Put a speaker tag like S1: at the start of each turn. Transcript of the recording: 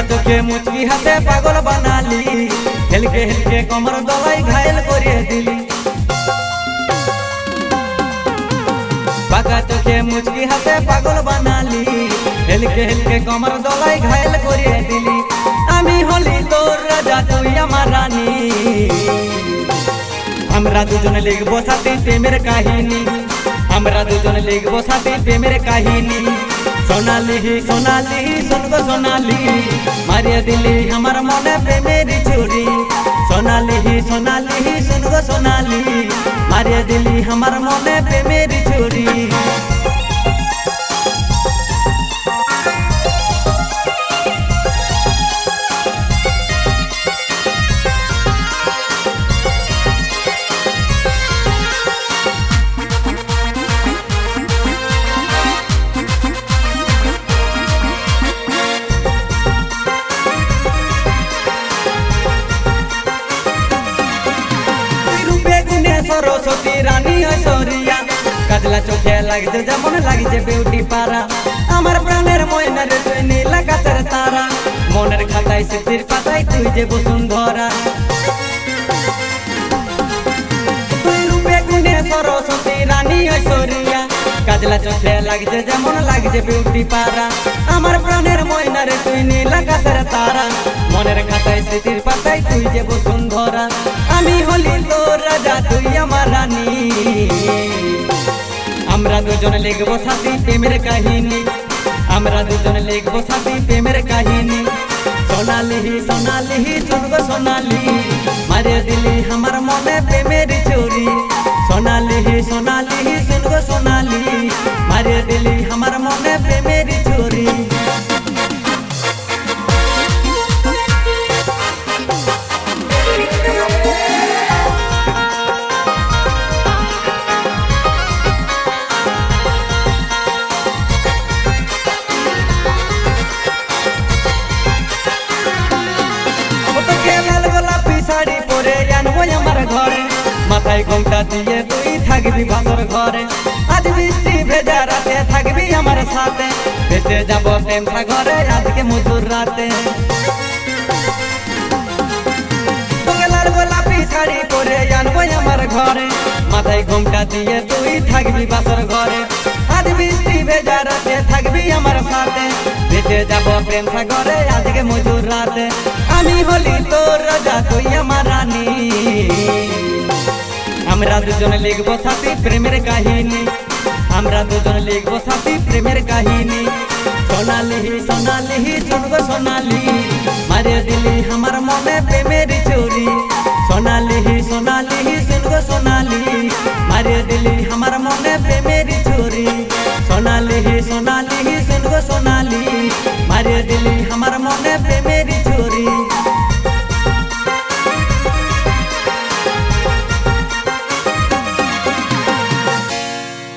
S1: चोखे मुचकी हाथे पागल बनाली हेलके हेलके कमर दलाई घायल करिए दिली बाका चोखे मुचकी हाथे पागल बनाली हेलके हेलके कमर दलाई घायल करिए दिली आमी हली तोर राजा तुई आमार रानी हमरा दुजन लिखबो साथी प्रेमेर काहिनी हमरा दुजन लिखबो साथी प्रेमेर काहिनी सोनाली सोनाली सुनगो सोनाली मारिया दिली हमार मने प्रेमेर चोरी सोनाली सोनाली सुनगो सोनाली मारिया दिली हमार मने प्रेमेर चोरी सरस्वती रानी ऐश्वर्या काजला चोखे लागे जेमन लागे ब्यूटी पारा आमार प्राणेर मयनार तुई नील आकाशेर तारा मनेर खाताय स्मृतिर पाताय तुई जे बसुंधरा तुई रूपे गुणे सरस्वती रानी ऐश्वर्या काजला चोखे लागे जेमन लागे ब्यूटी पारा आमार प्राणेर मयनार तुई नील आकाशेर तारा मनेर खाताय स्मृतिर पाताय तुई जे बसुंधरा आमी हली तोर राजा तुई आमार रानी हमरा दुजन लिखबो साथी प्रेमेर काहिनी हमरा दुजन लिखबो साथी प्रेमेर काहिनी सोनाली सोनाली सुनगो सोनाली मारे दिली हमार मने प्रेमेर चोरी सोनाली सोनाली सुनगो सोनाली मारे दिली हमार मने प्रेमेर चोरी माथाय घुमटा दिए तुई थाकबी भासर घरे आज बृष्टि भेजा राते थाकबी हमार साथे भेसे जाबो प्रेमसा घरे आज के मजूर राते बगलार गोलापी शाड़ी परे आनबो हमार घरे माथाय घुमटा दिए तुई थाकबी भासर घरे आज बृष्टि भेजा राते थाकबी हमार साथे भेसे जाबो प्रेमसा घरे आज के मजूर राते आमी हली तोर राजा तुई आमार रानी हमरा दुजन लिखबो साथी प्रेमेर काहिनी हमरा दुजन लिखबो साथी प्रेमेर काहिनी सोनाली सोनाली सुनगो सोनाली मारे दिली हमार मने प्रेमेर चोरी सोनाली सोनाली सुनगो सोनाली मारे दिली हमार मने प्रेमेर चोरी सोनाली सोनाली सुनगो सोनाली मारे दिली हमार